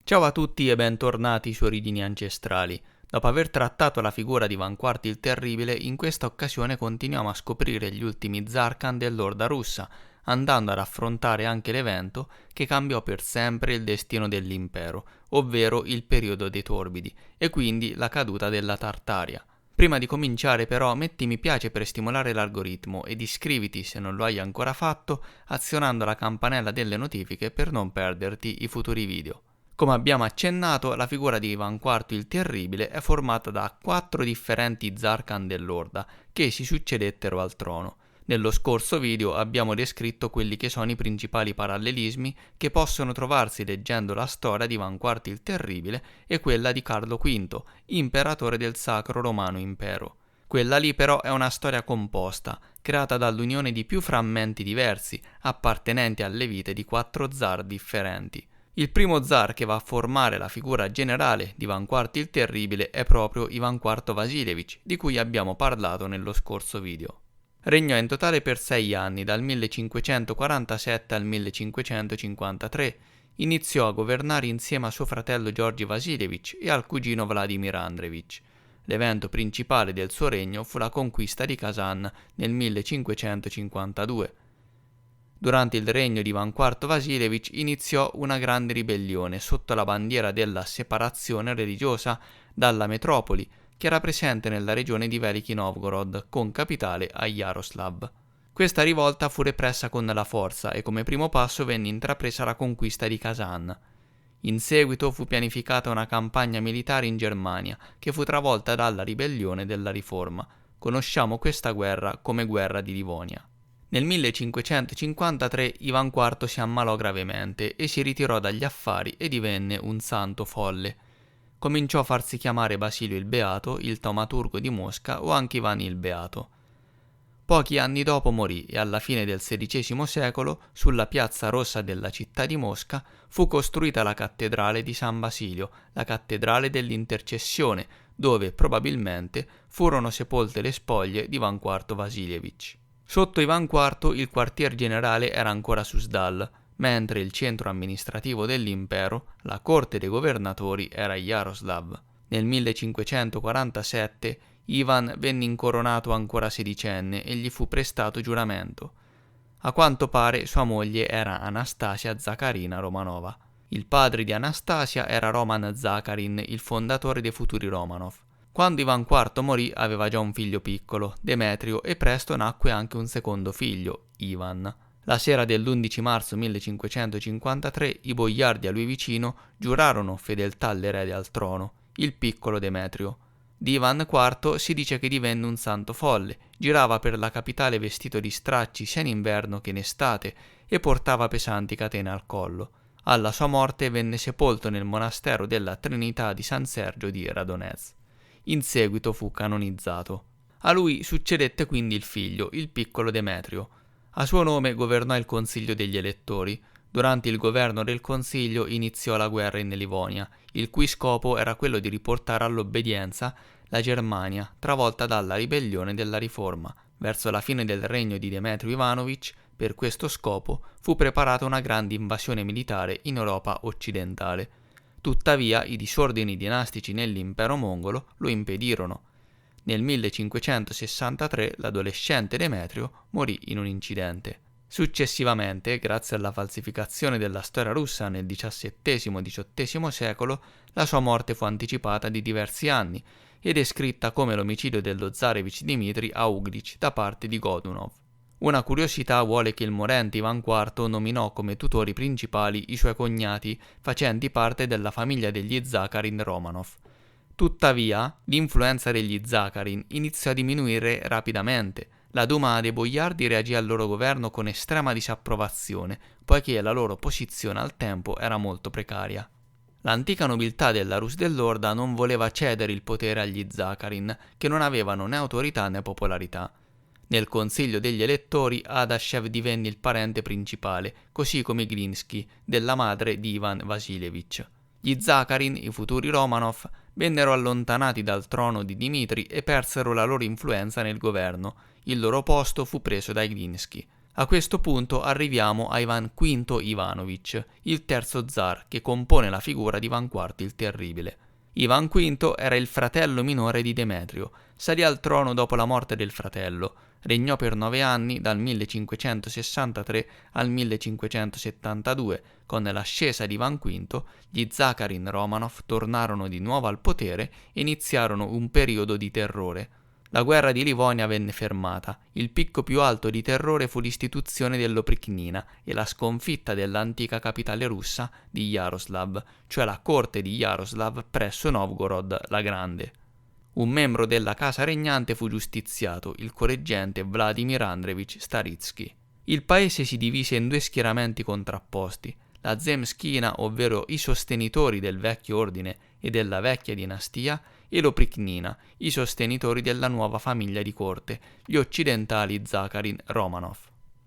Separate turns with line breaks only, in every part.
Ciao a tutti e bentornati su Origini Ancestrali. Dopo aver trattato la figura di Ivan IV il Terribile, in questa occasione continuiamo a scoprire gli ultimi Zarkhan dell'Orda russa, andando ad affrontare anche l'evento che cambiò per sempre il destino dell'impero, ovvero il periodo dei Torbidi, e quindi la caduta della Tartaria. Prima di cominciare però metti mi piace per stimolare l'algoritmo ed iscriviti se non lo hai ancora fatto azionando la campanella delle notifiche per non perderti i futuri video. Come abbiamo accennato, la figura di Ivan IV il Terribile è formata da 4 differenti Zarkhan dell'Orda che si succedettero al trono. Nello scorso video abbiamo descritto quelli che sono i principali parallelismi che possono trovarsi leggendo la storia di Ivan IV il Terribile e quella di Carlo V, imperatore del Sacro Romano Impero. Quella lì però è una storia composta, creata dall'unione di più frammenti diversi, appartenenti alle vite di 4 zar differenti. Il primo zar che va a formare la figura generale di Ivan IV il Terribile è proprio Ivan IV Vasilevich, di cui abbiamo parlato nello scorso video. Regnò in totale per 6 anni, dal 1547 al 1553. Iniziò a governare insieme a suo fratello Georgi Vasilevich e al cugino Vladimir Andreevich. L'evento principale del suo regno fu la conquista di Kazan nel 1552. Durante il regno di Ivan IV Vasilevich iniziò una grande ribellione sotto la bandiera della separazione religiosa dalla metropoli, che era presente nella regione di Veliki Novgorod, con capitale a Jaroslav. Questa rivolta fu repressa con la forza e come primo passo venne intrapresa la conquista di Kazan. In seguito fu pianificata una campagna militare in Germania, che fu travolta dalla ribellione della Riforma. Conosciamo questa guerra come Guerra di Livonia. Nel 1553 Ivan IV si ammalò gravemente e si ritirò dagli affari e divenne un santo folle. Cominciò a farsi chiamare Basilio il Beato, il taumaturgo di Mosca o anche Ivan il Beato. Pochi anni dopo morì e alla fine del XVI secolo, sulla piazza rossa della città di Mosca, fu costruita la cattedrale di San Basilio, la cattedrale dell'Intercessione, dove probabilmente furono sepolte le spoglie di Ivan IV Vasilevich. Sotto Ivan IV il quartier generale era ancora Suzdal, mentre il centro amministrativo dell'impero, la corte dei governatori, era Jaroslav. Nel 1547 Ivan venne incoronato ancora sedicenne e gli fu prestato giuramento. A quanto pare sua moglie era Anastasia Zacharina Romanova. Il padre di Anastasia era Roman Zacharin, il fondatore dei futuri Romanov. Quando Ivan IV morì aveva già un figlio piccolo, Demetrio, e presto nacque anche un secondo figlio, Ivan. La sera dell'11 marzo 1553 i boiardi a lui vicino giurarono fedeltà all'erede al trono, il piccolo Demetrio. Di Ivan IV si dice che divenne un santo folle, girava per la capitale vestito di stracci sia in inverno che in estate e portava pesanti catene al collo. Alla sua morte venne sepolto nel monastero della Trinità di San Sergio di Radonez. In seguito fu canonizzato. A lui succedette quindi il figlio, il piccolo Demetrio. A suo nome governò il Consiglio degli Elettori. Durante il governo del Consiglio iniziò la guerra in Livonia, il cui scopo era quello di riportare all'obbedienza la Germania, travolta dalla ribellione della Riforma. Verso la fine del regno di Demetrio Ivanovich, per questo scopo, fu preparata una grande invasione militare in Europa occidentale. Tuttavia, i disordini dinastici nell'impero mongolo lo impedirono. Nel 1563 l'adolescente Demetrio morì in un incidente. Successivamente, grazie alla falsificazione della storia russa nel XVII-XVIII secolo, la sua morte fu anticipata di diversi anni e descritta come l'omicidio dello zarevich Dmitri a Uglich da parte di Godunov. Una curiosità vuole che il morente Ivan IV nominò come tutori principali i suoi cognati facenti parte della famiglia degli Zacharin Romanov. Tuttavia, l'influenza degli Zacharin iniziò a diminuire rapidamente. La Duma dei boiardi reagì al loro governo con estrema disapprovazione, poiché la loro posizione al tempo era molto precaria. L'antica nobiltà della Rus dell'Orda non voleva cedere il potere agli Zacharin, che non avevano né autorità né popolarità. Nel consiglio degli elettori Adashev divenne il parente principale, così come Glinsky, della madre di Ivan Vasilevich. Gli Zacharin, i futuri Romanov, vennero allontanati dal trono di Dmitri e persero la loro influenza nel governo. Il loro posto fu preso dai Glinsky. A questo punto arriviamo a Ivan V Ivanovic, il terzo zar che compone la figura di Ivan IV il Terribile. Ivan V era il fratello minore di Demetrio, salì al trono dopo la morte del fratello, regnò per 9 anni dal 1563 al 1572, con l'ascesa di Ivan V gli Zakharin Romanov tornarono di nuovo al potere e iniziarono un periodo di terrore. La guerra di Livonia venne fermata, il picco più alto di terrore fu l'istituzione dell'Oprichnina e la sconfitta dell'antica capitale russa di Jaroslav, cioè la corte di Jaroslav presso Novgorod la Grande. Un membro della casa regnante fu giustiziato, il correggente Vladimir Andreevich Staritsky. Il paese si divise in 2 schieramenti contrapposti, la Zemskina, ovvero i sostenitori del vecchio ordine e della vecchia dinastia, e l'Oprichnina, i sostenitori della nuova famiglia di corte, gli occidentali Zakharin Romanov.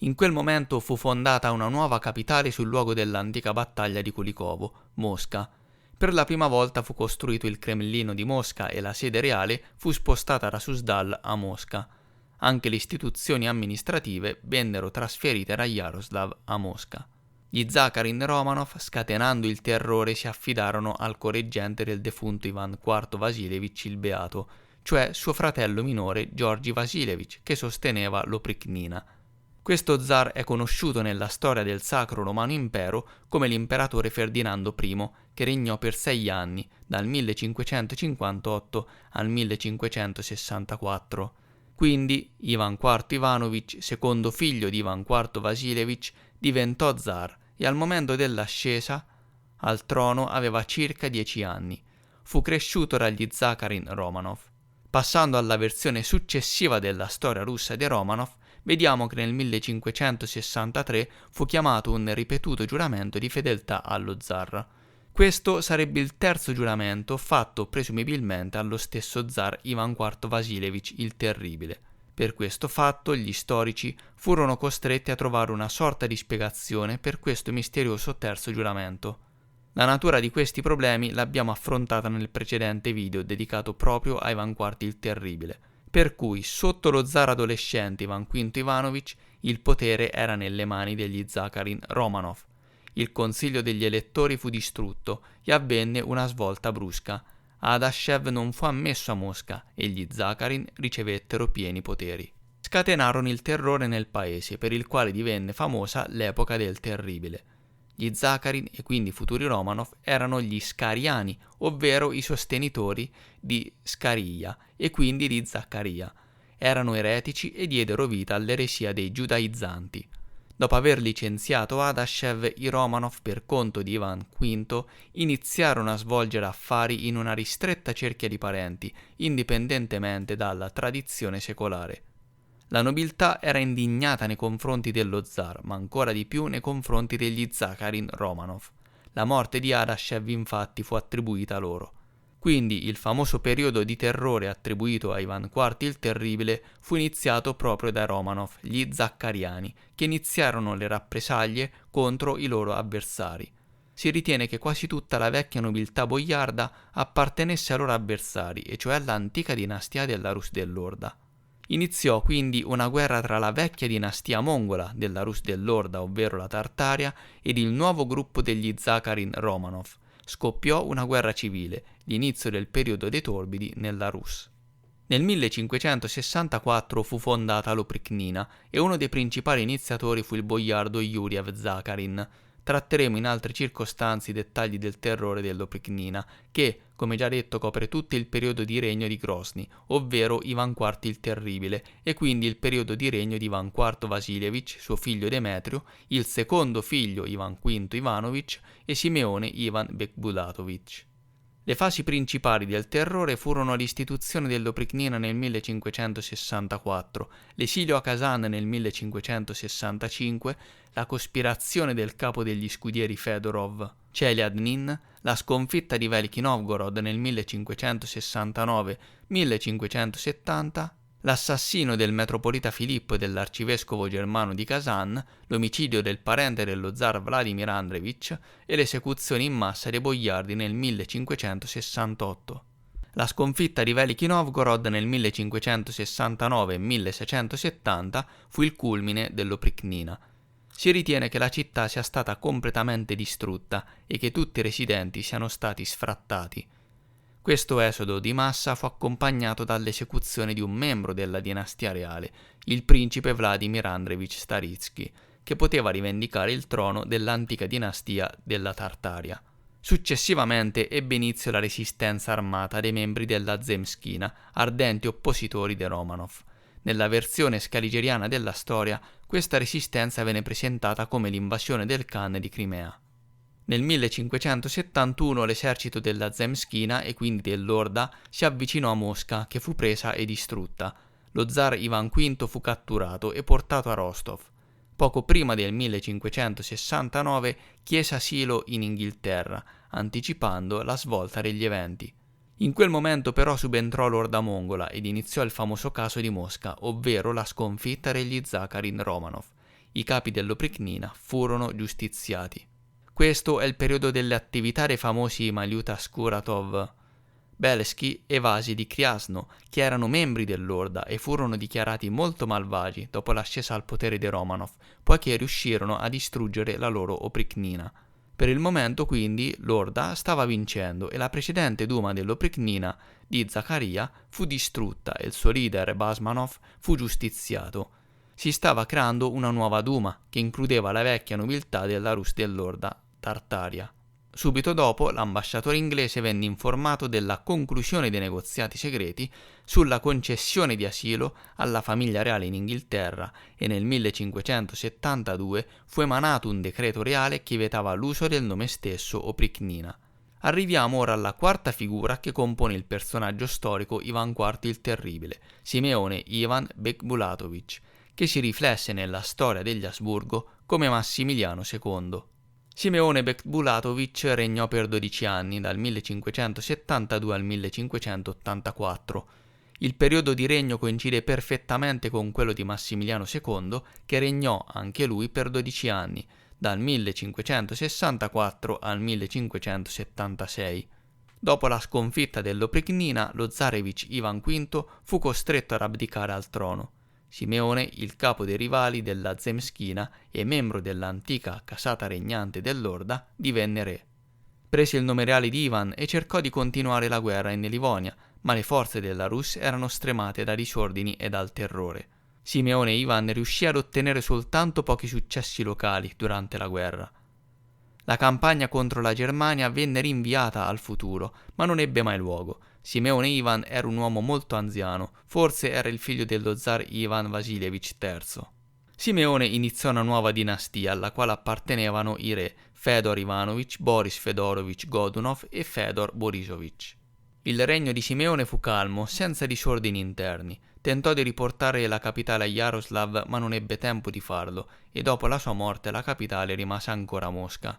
In quel momento fu fondata una nuova capitale sul luogo dell'antica battaglia di Kulikovo, Mosca. Per la prima volta fu costruito il Cremlino di Mosca e la sede reale fu spostata da Suzdal a Mosca. Anche le istituzioni amministrative vennero trasferite da Jaroslav a Mosca. Gli Zakharin Romanov, scatenando il terrore, si affidarono al correggente del defunto Ivan IV Vasilevich il Beato, cioè suo fratello minore Georgi Vasilevich, che sosteneva l'Oprichnina. Questo zar è conosciuto nella storia del Sacro Romano Impero come l'imperatore Ferdinando I, che regnò per 6 anni, dal 1558 al 1564. Quindi Ivan IV Ivanovic, secondo figlio di Ivan IV Vasilevich, diventò zar e al momento dell'ascesa al trono aveva circa 10 anni. Fu cresciuto dagli Zakharin Romanov. Passando alla versione successiva della storia russa dei Romanov, vediamo che nel 1563 fu chiamato un ripetuto giuramento di fedeltà allo zar. Questo sarebbe il terzo giuramento fatto presumibilmente allo stesso zar Ivan IV Vasilevich il Terribile. Per questo fatto gli storici furono costretti a trovare una sorta di spiegazione per questo misterioso terzo giuramento. La natura di questi problemi l'abbiamo affrontata nel precedente video dedicato proprio a Ivan IV il Terribile, per cui sotto lo zar adolescente Ivan V Ivanovic il potere era nelle mani degli Zakharin Romanov. Il consiglio degli elettori fu distrutto e avvenne una svolta brusca. Adashev non fu ammesso a Mosca e gli Zakharin ricevettero pieni poteri. Scatenarono il terrore nel paese, per il quale divenne famosa l'epoca del Terribile. Gli Zakharin, e quindi futuri Romanov, erano gli Skariani, ovvero i sostenitori di Scaria e quindi di Zaccaria. Erano eretici e diedero vita all'eresia dei giudaizzanti. Dopo aver licenziato Adashev, i Romanov, per conto di Ivan V, iniziarono a svolgere affari in una ristretta cerchia di parenti, indipendentemente dalla tradizione secolare. La nobiltà era indignata nei confronti dello zar, ma ancora di più nei confronti degli Zakharin Romanov. La morte di Adashev infatti fu attribuita loro. Quindi il famoso periodo di terrore attribuito a Ivan IV il Terribile fu iniziato proprio dai Romanov, gli Zaccariani, che iniziarono le rappresaglie contro i loro avversari. Si ritiene che quasi tutta la vecchia nobiltà boiarda appartenesse ai loro avversari, e cioè all'antica dinastia della Rus dell'Orda. Iniziò quindi una guerra tra la vecchia dinastia mongola della Rus dell'Orda, ovvero la Tartaria, ed il nuovo gruppo degli Zakharin Romanov. Scoppiò una guerra civile, l'inizio del periodo dei Torbidi nella Rus. Nel 1564 fu fondata l'Oprichnina e uno dei principali iniziatori fu il boiardo Yuriev Zakharin. Tratteremo in altre circostanze i dettagli del terrore dell'Oprichnina, che, come già detto, copre tutto il periodo di regno di Grozny, ovvero Ivan IV il Terribile, e quindi il periodo di regno di Ivan IV Vasilevich, suo figlio Demetrio, il secondo figlio Ivan V Ivanovic e Simeone Ivan Bekbulatovich. Le fasi principali del terrore furono l'istituzione dell'Oprichnina nel 1564, l'esilio a Kazan nel 1565, la cospirazione del capo degli scudieri Fedorov, Chelyadnin, la sconfitta di Veliki Novgorod nel 1569-1570, l'assassinio del metropolita Filippo e dell'arcivescovo germano di Kazan, l'omicidio del parente dello zar Vladimir Andreevich e l'esecuzione in massa dei boiardi nel 1568. La sconfitta di Veliki Novgorod nel 1569-1670 fu il culmine dell'Oprichnina. Si ritiene che la città sia stata completamente distrutta e che tutti i residenti siano stati sfrattati. Questo esodo di massa fu accompagnato dall'esecuzione di un membro della dinastia reale, il principe Vladimir Andreevich Staritsky, che poteva rivendicare il trono dell'antica dinastia della Tartaria. Successivamente ebbe inizio la resistenza armata dei membri della Zemskina, ardenti oppositori dei Romanov. Nella versione scaligeriana della storia, questa resistenza venne presentata come l'invasione del Khan di Crimea. Nel 1571 l'esercito della Zemskina e quindi dell'Orda si avvicinò a Mosca, che fu presa e distrutta. Lo zar Ivan V fu catturato e portato a Rostov. Poco prima del 1569 chiese asilo in Inghilterra, anticipando la svolta degli eventi. In quel momento però subentrò l'Orda mongola ed iniziò il famoso caso di Mosca, ovvero la sconfitta degli Zakharin Romanov. I capi dell'Oprichnina furono giustiziati. Questo è il periodo delle attività dei famosi Malyuta Skuratov, Belskij e Vasi di Kryasno, che erano membri dell'Orda e furono dichiarati molto malvagi dopo l'ascesa al potere dei Romanov, poiché riuscirono a distruggere la loro Oprichnina. Per il momento quindi l'Orda stava vincendo e la precedente Duma dell'Oprichnina di Zaccaria fu distrutta e il suo leader Basmanov fu giustiziato. Si stava creando una nuova Duma che includeva la vecchia nobiltà della Rus dell'Orda Tartaria. Subito dopo l'ambasciatore inglese venne informato della conclusione dei negoziati segreti sulla concessione di asilo alla famiglia reale in Inghilterra e nel 1572 fu emanato un decreto reale che vietava l'uso del nome stesso Oprichnina. Arriviamo ora alla quarta figura che compone il personaggio storico Ivan IV il Terribile, Simeone Ivan Bekmulatovich, che si riflesse nella storia degli Asburgo come Massimiliano II. Simeone Bekmulatovich regnò per 12 anni, dal 1572 al 1584. Il periodo di regno coincide perfettamente con quello di Massimiliano II, che regnò anche lui per 12 anni, dal 1564 al 1576. Dopo la sconfitta dell'Oprichnina, lo zarevich Ivan V fu costretto ad abdicare al trono. Simeone, il capo dei rivali della Zemskina e membro dell'antica casata regnante dell'Orda, divenne re. Prese il nome reale di Ivan e cercò di continuare la guerra in Livonia, ma le forze della Rus erano stremate da disordini e dal terrore. Simeone Ivan riuscì ad ottenere soltanto pochi successi locali durante la guerra. La campagna contro la Germania venne rinviata al futuro, ma non ebbe mai luogo. Simeone Ivan era un uomo molto anziano, forse era il figlio dello zar Ivan Vasilievich III. Simeone iniziò una nuova dinastia alla quale appartenevano i re Fedor Ivanovich, Boris Fedorovich Godunov e Fedor Borisovich. Il regno di Simeone fu calmo, senza disordini interni. Tentò di riportare la capitale a Jaroslav, ma non ebbe tempo di farlo, e dopo la sua morte la capitale rimase ancora Mosca.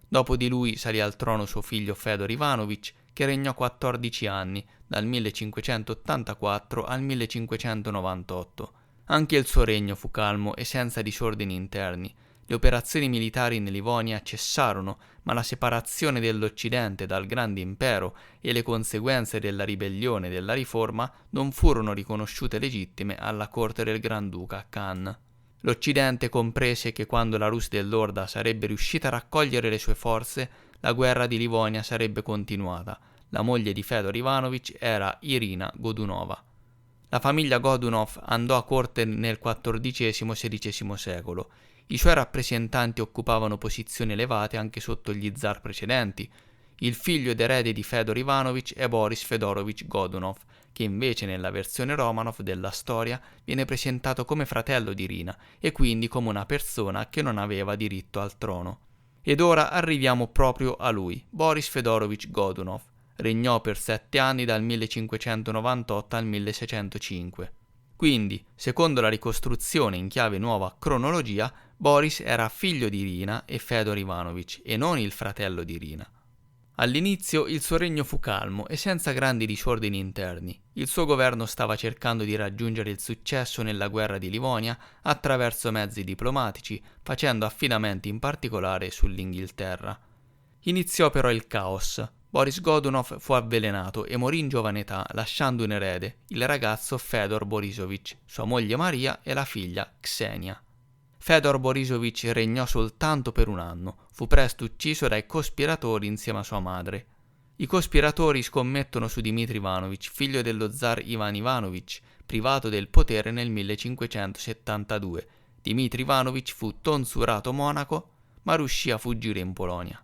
Dopo di lui salì al trono suo figlio Fedor Ivanovich, che regnò 14 anni, dal 1584 al 1598. Anche il suo regno fu calmo e senza disordini interni. Le operazioni militari in Livonia cessarono, ma la separazione dell'Occidente dal grande impero e le conseguenze della ribellione e della riforma non furono riconosciute legittime alla corte del Granduca Khan. L'Occidente comprese che quando la Rus dell'Orda sarebbe riuscita a raccogliere le sue forze, la guerra di Livonia sarebbe continuata. La moglie di Fedor Ivanovich era Irina Godunova. La famiglia Godunov andò a corte nel XIV-XVI secolo. I suoi rappresentanti occupavano posizioni elevate anche sotto gli zar precedenti. Il figlio ed erede di Fedor Ivanovich è Boris Fedorovich Godunov, che invece nella versione Romanov della storia viene presentato come fratello di Irina e quindi come una persona che non aveva diritto al trono. Ed ora arriviamo proprio a lui, Boris Fedorovich Godunov. Regnò per 7 anni dal 1598 al 1605. Quindi, secondo la ricostruzione in chiave nuova cronologia, Boris era figlio di Irina e Fedor Ivanovich e non il fratello di Irina. All'inizio il suo regno fu calmo e senza grandi disordini interni. Il suo governo stava cercando di raggiungere il successo nella guerra di Livonia attraverso mezzi diplomatici, facendo affidamenti in particolare sull'Inghilterra. Iniziò però il caos. Boris Godunov fu avvelenato e morì in giovane età, lasciando un erede, il ragazzo Fedor Borisovich, sua moglie Maria e la figlia Ksenia. Fedor Borisovich regnò soltanto per un anno, fu presto ucciso dai cospiratori insieme a sua madre. I cospiratori scommettono su Dmitri Ivanovich, figlio dello zar Ivan Ivanovich, privato del potere nel 1572. Dmitri Ivanovich fu tonsurato monaco, ma riuscì a fuggire in Polonia.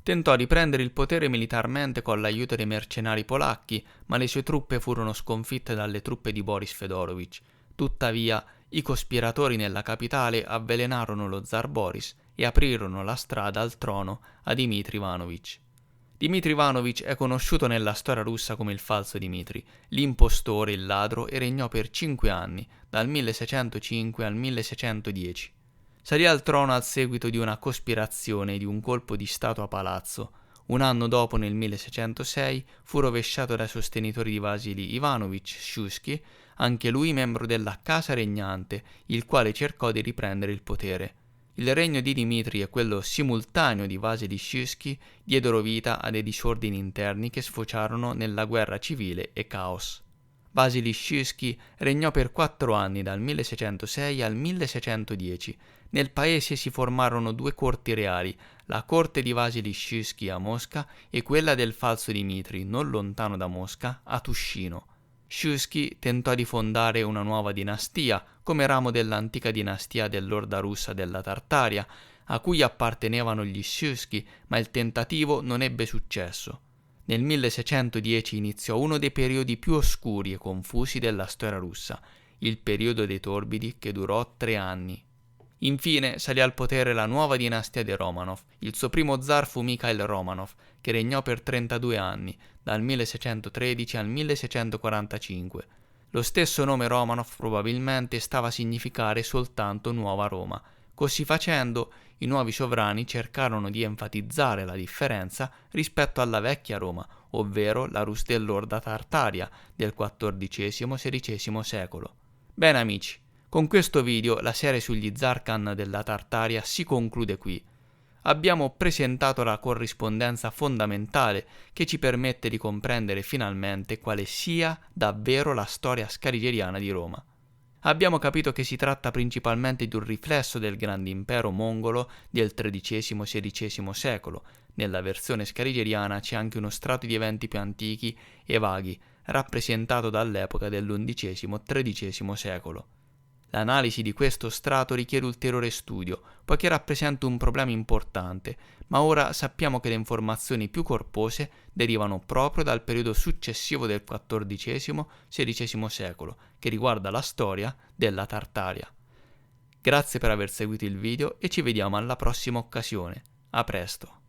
Tentò di prendere il potere militarmente con l'aiuto dei mercenari polacchi, ma le sue truppe furono sconfitte dalle truppe di Boris Fedorovich. Tuttavia, i cospiratori nella capitale avvelenarono lo zar Boris e aprirono la strada al trono a Dmitri Ivanovich. Dmitri Ivanovich è conosciuto nella storia russa come il falso Dmitri, l'impostore, il ladro, e regnò per 5 anni, dal 1605 al 1610. Salì al trono al seguito di una cospirazione e di un colpo di stato a palazzo. Un anno dopo, nel 1606, fu rovesciato dai sostenitori di Vasily Ivanovich Shuisky, anche lui membro della casa regnante, il quale cercò di riprendere il potere. Il regno di Dmitri e quello simultaneo di Vasily Shuisky diedero vita a dei disordini interni che sfociarono nella guerra civile e caos. Vasily Shuisky regnò per 4 anni, dal 1606 al 1610. Nel paese si formarono 2 corti reali, la corte di Vasily Shuisky a Mosca e quella del falso Dmitri, non lontano da Mosca, a Tuscino. Shuisky tentò di fondare una nuova dinastia, come ramo dell'antica dinastia dell'Orda russa della Tartaria, a cui appartenevano gli Shuisky, ma il tentativo non ebbe successo. Nel 1610 iniziò uno dei periodi più oscuri e confusi della storia russa, il periodo dei Torbidi, che durò 3 anni. Infine salì al potere la nuova dinastia dei Romanov. Il suo primo zar fu Mikhail Romanov, che regnò per 32 anni, dal 1613 al 1645. Lo stesso nome Romanov probabilmente stava a significare soltanto Nuova Roma. Così facendo, i nuovi sovrani cercarono di enfatizzare la differenza rispetto alla vecchia Roma, ovvero la Rus dell'Orda Tartaria del XIV-XVI secolo. Bene amici, con questo video la serie sugli zar Khan della Tartaria si conclude qui. Abbiamo presentato la corrispondenza fondamentale che ci permette di comprendere finalmente quale sia davvero la storia scarigeriana di Roma. Abbiamo capito che si tratta principalmente di un riflesso del grande impero mongolo del XIII-XVI secolo. Nella versione scarigeriana c'è anche uno strato di eventi più antichi e vaghi, rappresentato dall'epoca dell'XI-XIII secolo. L'analisi di questo strato richiede ulteriore studio, poiché rappresenta un problema importante, ma ora sappiamo che le informazioni più corpose derivano proprio dal periodo successivo del XIV-XVI secolo, che riguarda la storia della Tartaria. Grazie per aver seguito il video e ci vediamo alla prossima occasione. A presto!